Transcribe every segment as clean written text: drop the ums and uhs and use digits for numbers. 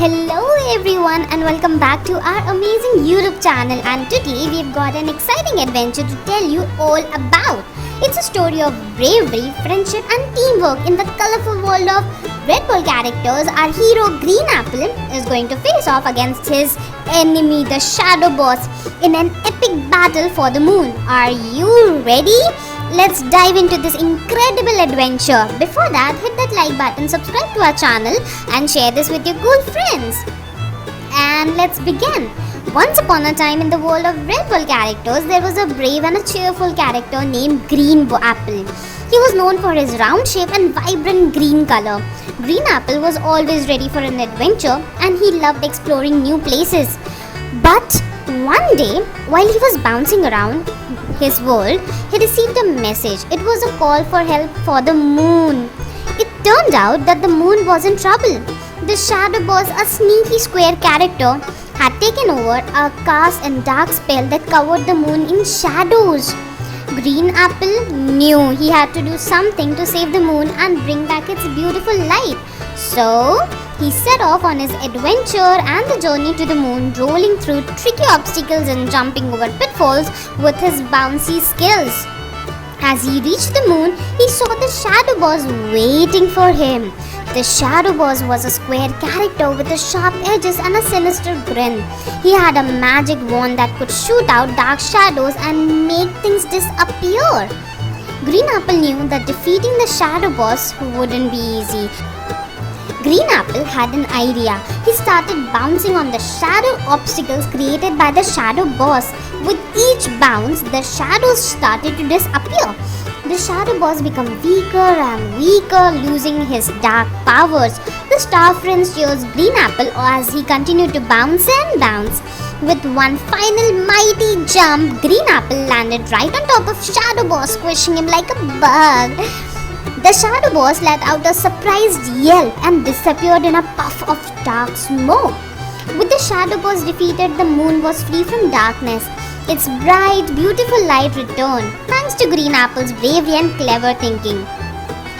Hello everyone and welcome back to our amazing YouTube channel, and today we've got an exciting adventure to tell you all about. It's a story of bravery, friendship and teamwork in the colorful world of Red Bull characters. Our hero Green Apple is going to face off against his enemy the Shadow Boss in an epic battle for the moon. Are you ready? Let's dive into this incredible adventure. Before that, hit that like button, subscribe to our channel and share this with your cool friends. And let's begin. Once upon a time in the world of Red Bull characters, there was a brave and a cheerful character named Green Apple. He was known for his round shape and vibrant green color. Green Apple was always ready for an adventure and he loved exploring new places. But one day, while he was bouncing around his world, he received a message. It was a call for help for the moon. It turned out that the moon was in trouble. The Shadow Boss, a sneaky square character, had taken over a cast and dark spell that covered the moon in shadows. Green Apple knew he had to do something to save the moon and bring back its beautiful light. So, he set off on his adventure and the journey to the moon, rolling through tricky obstacles and jumping over pitfalls with his bouncy skills. As he reached the moon, he saw the Shadow Boss waiting for him. The Shadow Boss was a square character with sharp edges and a sinister grin. He had a magic wand that could shoot out dark shadows and make things disappear. Green Apple knew that defeating the Shadow Boss wouldn't be easy. Green Apple had an idea. He started bouncing on the shadow obstacles created by the Shadow Boss. With each bounce, the shadows started to disappear. The Shadow Boss became weaker and weaker, losing his dark powers. The star friends cheers Green Apple as he continued to bounce and bounce. With one final mighty jump, Green Apple landed right on top of Shadow Boss, squishing him like a bug. The Shadow Boss let out a surprised yelp and disappeared in a puff of dark smoke. With the Shadow Boss defeated, the moon was free from darkness. Its bright, beautiful light returned, thanks to Green Apple's bravery and clever thinking.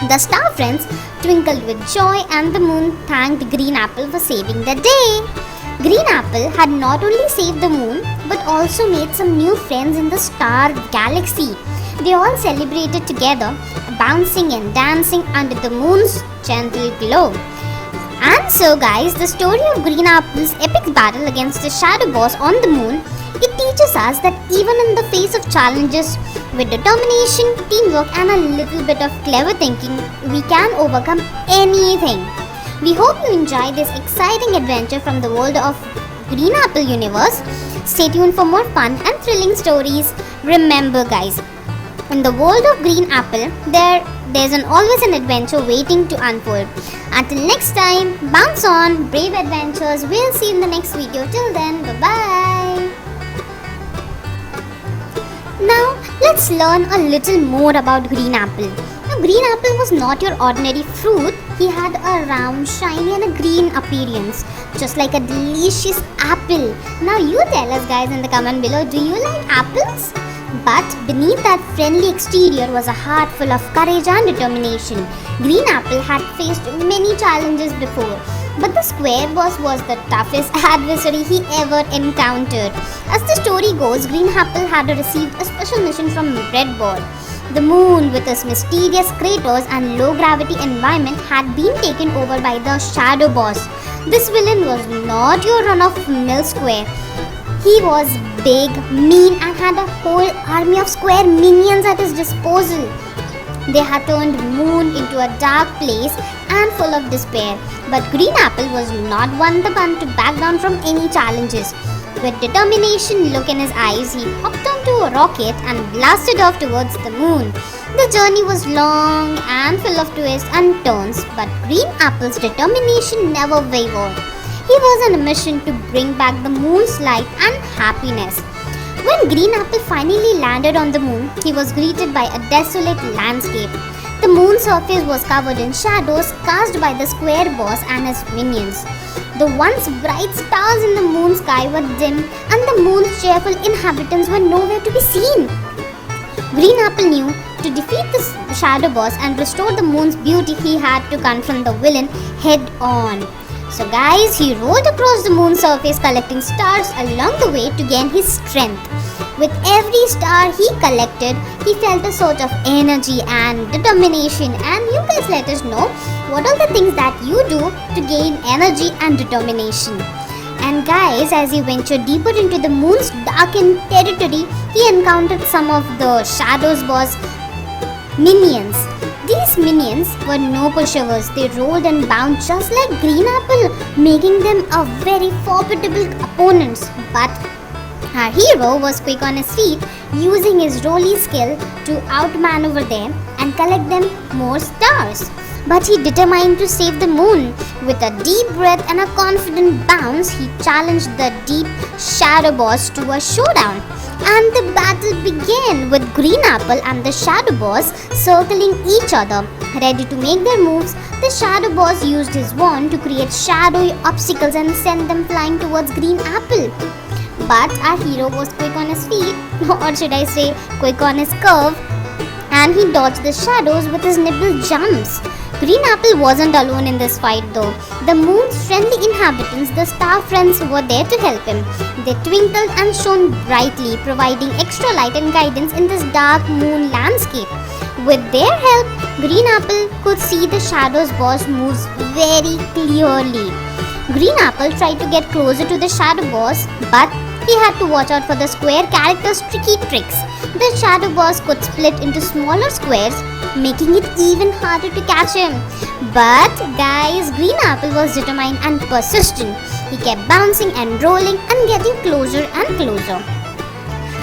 The star friends twinkled with joy and the moon thanked Green Apple for saving the day. Green Apple had not only saved the moon, but also made some new friends in the star galaxy. They all celebrated together, bouncing and dancing under the moon's gentle glow. And so guys, the story of Green Apple's epic battle against the Shadow Boss on the moon, it teaches us that even in the face of challenges, with determination, teamwork and a little bit of clever thinking, we can overcome anything. We hope you enjoy this exciting adventure from the world of Green Apple universe. Stay tuned for more fun and thrilling stories. Remember guys, in the world of Green Apple, there's always an adventure waiting to unfold. Until next time, bounce on, brave adventures. We'll see you in the next video. Till then, bye-bye. Now, let's learn a little more about Green Apple. Now, Green Apple was not your ordinary fruit. He had a round, shiny and a green appearance, just like a delicious apple. Now, you tell us guys in the comment below, do you like apples? But beneath that friendly exterior was a heart full of courage and determination. Green Apple had faced many challenges before, but the Square Boss was the toughest adversary he ever encountered. As the story goes, Green Apple had received a special mission from Red Bull. The moon, with its mysterious craters and low-gravity environment, had been taken over by the Shadow Boss. This villain was not your run-of-the-mill square. He was big, mean and had a whole army of square minions at his disposal. They had turned moon into a dark place and full of despair. But Green Apple was not one to back down from any challenges. With determination look in his eyes, he hopped onto a rocket and blasted off towards the moon. The journey was long and full of twists and turns, but Green Apple's determination never wavered. He was on a mission to bring back the moon's light and happiness. When Green Apple finally landed on the moon, he was greeted by a desolate landscape. The moon's surface was covered in shadows cast by the Square Boss and his minions. The once bright stars in the moon sky were dim and the moon's cheerful inhabitants were nowhere to be seen. Green Apple knew to defeat the Shadow Boss and restore the moon's beauty, he had to confront the villain head on. So guys, he rolled across the moon's surface collecting stars along the way to gain his strength. With every star he collected, he felt a sort of energy and determination. And you guys let us know what are the things that you do to gain energy and determination. And guys, as he ventured deeper into the moon's darkened territory, he encountered some of the Shadows Boss minions. These minions were no pushovers. They rolled and bounced just like Green Apple, making them a very formidable opponents. But our hero was quick on his feet, using his rolly skill to outmaneuver them and collect them more stars. But he determined to save the moon. With a deep breath and a confident bounce, he challenged the deep Shadow Boss to a showdown. And the battle began with Green Apple and the Shadow Boss circling each other. Ready to make their moves, the Shadow Boss used his wand to create shadowy obstacles and send them flying towards Green Apple. But our hero was quick on his feet, or should I say quick on his curve, and he dodged the shadows with his nimble jumps. Green Apple wasn't alone in this fight though. The moon's friendly inhabitants, the star friends, were there to help him. They twinkled and shone brightly, providing extra light and guidance in this dark moon landscape. With their help, Green Apple could see the Shadows Boss moves very clearly. Green Apple tried to get closer to the Shadow Boss, but he had to watch out for the square character's tricky tricks. The Shadow Boss could split into smaller squares, making it even harder to catch him. But guys, Green Apple was determined and persistent. He kept bouncing and rolling and getting closer and closer.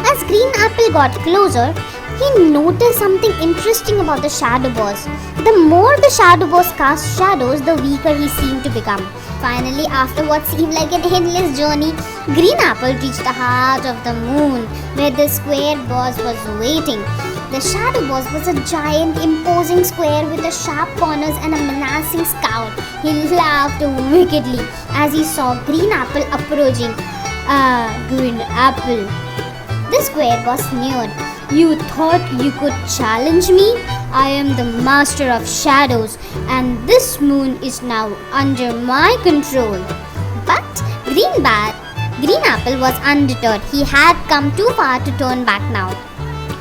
As Green Apple got closer, he noticed something interesting about the Shadow Boss. The more the Shadow Boss cast shadows, the weaker he seemed to become. Finally, after what seemed like an endless journey, Green Apple reached the heart of the moon, where the square boss was waiting. The Shadow Boss was a giant, imposing square with the sharp corners and a menacing scowl. He laughed wickedly as he saw Green Apple approaching. Green Apple. The square boss sneered. You thought you could challenge me? I am the master of shadows, and this moon is now under my control. But Green Apple was undeterred. He had come too far to turn back now.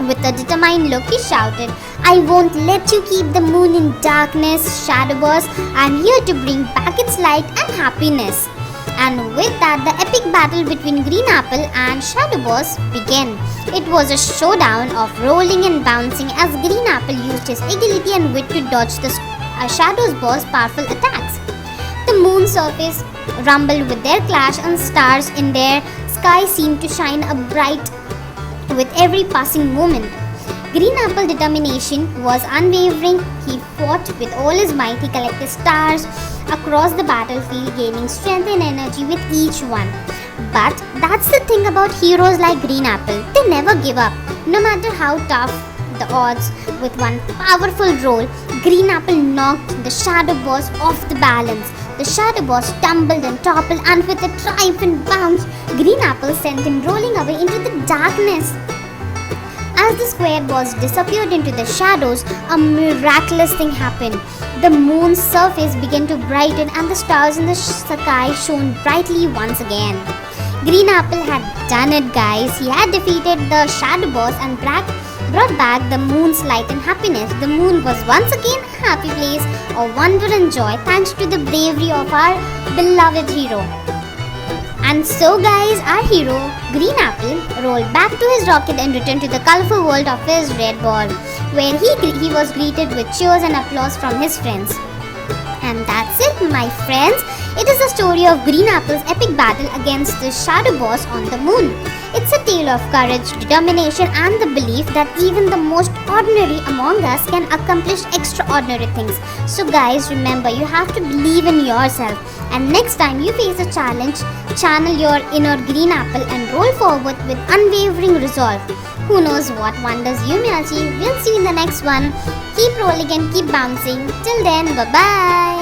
With a determined look, he shouted, I won't let you keep the moon in darkness, Shadow Boss. I'm here to bring back its light and happiness. And with that, the epic battle between Green Apple and Shadow Boss began. It was a showdown of rolling and bouncing as Green Apple used his agility and wit to dodge the Shadow Boss' powerful attacks. The moon's surface rumbled with their clash, and stars in their sky seemed to shine a bright with every passing moment. Green Apple's determination was unwavering. He fought with all his might. He collected stars across the battlefield, gaining strength and energy with each one. But that's the thing about heroes like Green Apple. They never give up. No matter how tough the odds, with one powerful roll, Green Apple knocked the Shadow Boss off the balance. The Shadow Boss stumbled and toppled, and with a triumphant bounce, Green Apple sent him rolling away into the darkness. As the square boss disappeared into the shadows, a miraculous thing happened. The moon's surface began to brighten and the stars in the sky shone brightly once again. Green Apple had done it, guys. He had defeated the Shadow Boss and brought back the moon's light and happiness. The moon was once again a happy place of wonder and joy thanks to the bravery of our beloved hero. And so guys, our hero, Green Apple, rolled back to his rocket and returned to the colorful world of his red ball, where he was greeted with cheers and applause from his friends. And that's it, my friends. It is the story of Green Apple's epic battle against the Shadow Boss on the moon. It's a tale of courage, determination, and the belief that even the most ordinary among us can accomplish extraordinary things. So guys, remember, you have to believe in yourself. And next time you face a challenge, channel your inner Green Apple and roll forward with unwavering resolve. Who knows what wonders you may achieve. We'll see you in the next one. Keep rolling and keep bouncing. Till then, bye-bye.